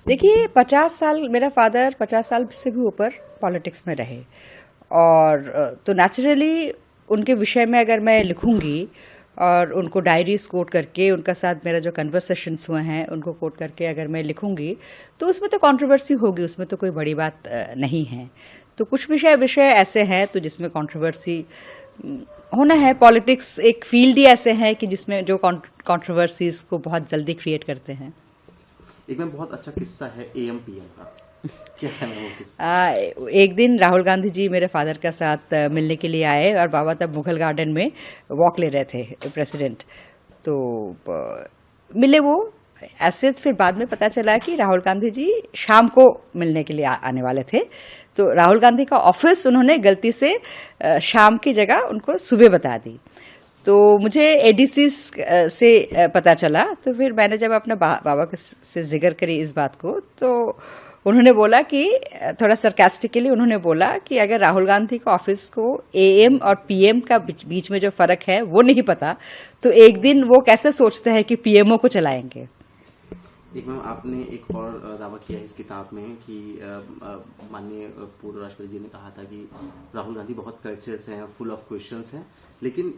देखिए 50 साल मेरा फादर 50 साल से भी ऊपर पॉलिटिक्स में रहे और तो नेचुरली उनके विषय में अगर मैं लिखूंगी और उनको डायरीज कोट करके उनका साथ मेरा जो कन्वर्सेशंस हुए हैं उनको कोट करके अगर मैं लिखूंगी तो उसमें तो कंट्रोवर्सी होगी, उसमें तो कोई बड़ी बात नहीं है। तो कुछ विषय ऐसे हैं तो जिसमें कंट्रोवर्सी होना है। पॉलिटिक्स एक फील्ड ही ऐसे है कि जिसमें जो कंट्रोवर्सीज को बहुत जल्दी क्रिएट करते हैं। एक में बहुत अच्छा किस्सा है एएम-पीएम का, क्या है वो किस्सा? एक दिन राहुल गांधी जी मेरे फादर के साथ मिलने के लिए आए और बाबा तब मुगल गार्डन में वॉक ले रहे थे प्रेसिडेंट, तो मिले वो ऐसे। फिर बाद में पता चला कि राहुल गांधी जी शाम को मिलने के लिए आने वाले थे, तो राहुल गांधी का ऑफिस उन्होंने गलती से शाम की जगह उनको सुबह बता दी। तो मुझे एडीसी से पता चला, तो फिर मैंने जब अपने बाबा से जिक्र करी इस बात को, तो उन्होंने बोला कि थोड़ा सरकास्टिकली उन्होंने बोला कि अगर राहुल गांधी को ऑफिस को एएम और पीएम का बीच में जो फर्क है वो नहीं पता, तो एक दिन वो कैसे सोचते हैं कि पीएमओ को चलाएंगे। एक मैम आपने एक और दावा किया इस किताब में कि माननीय पूर्व राष्ट्रपति जी ने कहा था कि राहुल गांधी बहुत कर्चस हैं, फुल ऑफ क्वेश्चंस हैं, लेकिन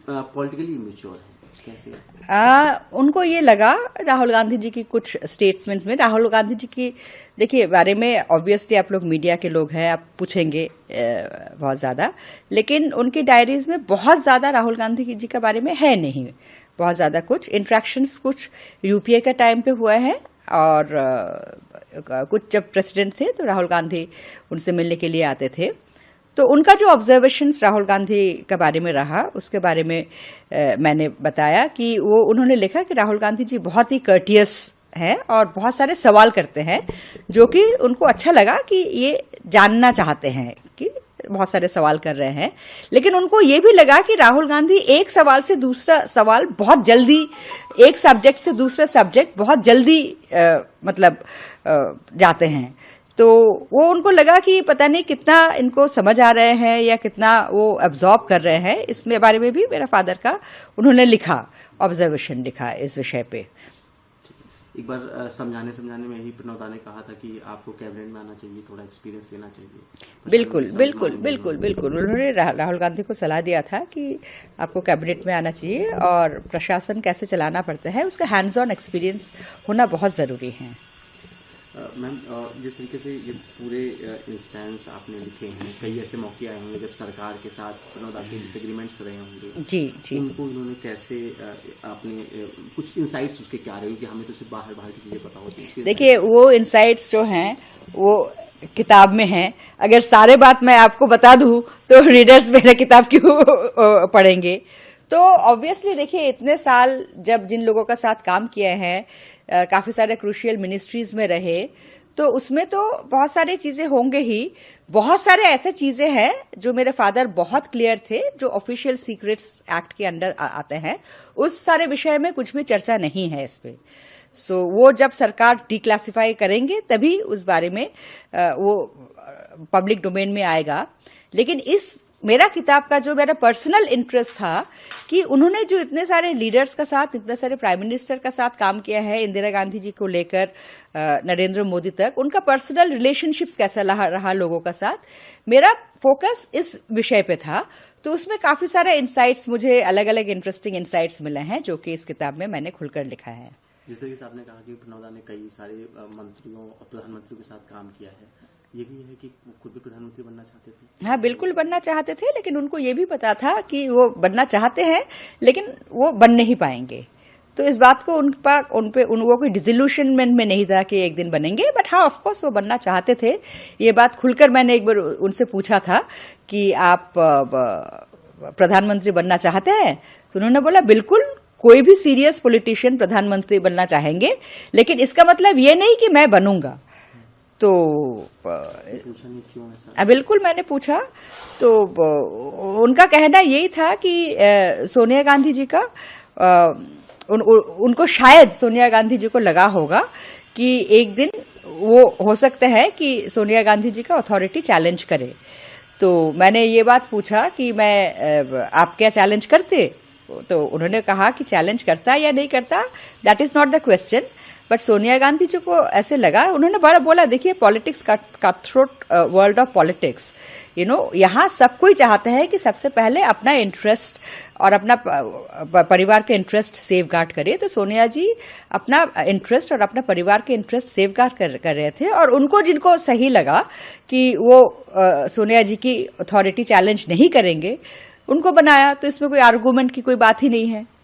पॉलिटिकली इमेच्योर हैं। कैसे? उनको ये लगा राहुल गांधी जी की कुछ स्टेटमेंट्स में, राहुल गांधी जी की देखिए बारे में ऑब्वियसली आप लोग मीडिया के लोग हैं, आप पूछेंगे बहुत ज्यादा, लेकिन उनकी डायरीज में बहुत ज्यादा राहुल गांधी जी के बारे में है नहीं। बहुत ज्यादा कुछ इंट्रैक्शंस कुछ यूपीए के टाइम पे हुआ है और कुछ जब प्रेसिडेंट थे तो राहुल गांधी उनसे मिलने के लिए आते थे। तो उनका जो ऑब्जर्वेशंस राहुल गांधी के बारे में रहा उसके बारे में मैंने बताया कि वो उन्होंने लिखा कि राहुल गांधी जी बहुत ही कर्टियस हैं और बहुत सारे सवाल करते हैं, जो कि उनको अच्छा लगा कि ये जानना चाहते हैं कि बहुत सारे सवाल कर रहे हैं। लेकिन उनको ये भी लगा कि राहुल गांधी एक सवाल से दूसरा सवाल बहुत जल्दी, एक सब्जेक्ट से दूसरा सब्जेक्ट बहुत जल्दी जाते हैं। तो वो उनको लगा कि पता नहीं कितना इनको समझ आ रहे हैं या कितना वो एब्जॉर्ब कर रहे हैं। इसमें बारे में भी मेरा फादर का उन्होंने लिखा, ऑब्जर्वेशन लिखा इस विषय पे। एक बार समझाने में ही प्रणव ने कहा था कि आपको कैबिनेट में आना चाहिए, थोड़ा एक्सपीरियंस लेना चाहिए। बिल्कुल उन्होंने राहुल गांधी को सलाह दिया था कि आपको कैबिनेट में आना चाहिए और प्रशासन कैसे चलाना पड़ता है उसका हैंड्स ऑन एक्सपीरियंस होना बहुत जरूरी है। मैम जिस तरीके से ये पूरे इंस्टेंस आपने लिखे हैं, कई ऐसे मौके आए होंगे जब सरकार के साथ प्रणव के डिसएग्रीमेंट्स रहे होंगे। जी उनको इन्होंने कैसे आपने कुछ इनसाइट्स उसके क्या रहे, कि हमें तो सिर्फ बाहर की चीजें पता होती हैं। देखिए वो इनसाइट्स जो हैं वो किताब में हैं, अगर सारे बात मैं आपको बता दूं तो रीडर्स मेरा किताब क्यों पढ़ेंगे। तो ऑब्वियसली देखिए इतने साल जब जिन लोगों का साथ काम किए हैं, काफी सारे क्रूशियल मिनिस्ट्रीज में रहे, तो उसमें तो बहुत सारी चीजें होंगे ही। बहुत सारे ऐसे चीजें हैं जो मेरे फादर बहुत क्लियर थे, जो ऑफिशियल सीक्रेट्स एक्ट के अंडर आते हैं, उस सारे विषय में कुछ भी चर्चा नहीं है इस पे। सो वो जब सरकार डिक्लासिफाई करेंगे तभी उस बारे में वो पब्लिक डोमेन में आएगा। लेकिन इस मेरा किताब का जो मेरा पर्सनल इंटरेस्ट था कि उन्होंने जो इतने सारे लीडर्स का साथ, इतने सारे प्राइम मिनिस्टर का साथ काम किया है, इंदिरा गांधी जी को लेकर नरेंद्र मोदी तक, उनका पर्सनल रिलेशनशिप्स कैसा रहा लोगों का साथ, मेरा फोकस इस विषय पे था। तो उसमें काफी सारे इंसाइट्स, मुझे अलग अलग इंटरेस्टिंग इंसाइट्स मिले हैं जो कि इस किताब में मैंने खुलकर लिखा है। जिस तरीके से आपने कहा कि प्रणव ने कई सारे मंत्रियों और प्रधानमंत्रियों के साथ काम किया है, ये भी है कि वो खुद भी प्रधानमंत्री बनना चाहते थे। हाँ बिल्कुल बनना चाहते थे, लेकिन उनको ये भी पता था कि वो बनना चाहते हैं लेकिन वो बन नहीं पाएंगे। तो इस बात को उनको कोई डिसोल्यूशनमेंट में नहीं था कि एक दिन बनेंगे, बट हाँ ऑफ कोर्स वो बनना चाहते थे। ये बात खुलकर मैंने एक बार उनसे पूछा था कि आप प्रधानमंत्री बनना चाहते हैं, तो उन्होंने बोला बिल्कुल, कोई भी सीरियस पॉलिटिशियन प्रधानमंत्री बनना चाहेंगे, लेकिन इसका मतलब ये नहीं कि मैं बनूंगा। तो बिल्कुल मैंने पूछा, तो उनका कहना यही था कि सोनिया गांधी जी का उनको शायद सोनिया गांधी जी को लगा होगा कि एक दिन वो हो सकता है कि सोनिया गांधी जी का अथॉरिटी चैलेंज करे। तो मैंने ये बात पूछा कि आप क्या चैलेंज करते, तो उन्होंने कहा कि चैलेंज करता या नहीं करता that is not the question, but Sonia Gandhi ji को ऐसे लगा, उन्होंने बड़ा बोला, देखिए politics cut throat world of politics, यहाँ सब कोई चाहता है कि सबसे पहले अपना इंटरेस्ट और अपना परिवार के इंटरेस्ट सेव गार्ड करे। तो सोनिया जी अपना इंटरेस्ट और अपना परिवार के इंटरेस्ट सेव गार्ड कर रहे थे, और उनको जिनको सही लगा कि वो सोनिया जी की अथॉरिटी चैलेंज नहीं करेंगे, उनको बनाया। तो इसमें कोई आर्गूमेंट की कोई बात ही नहीं है।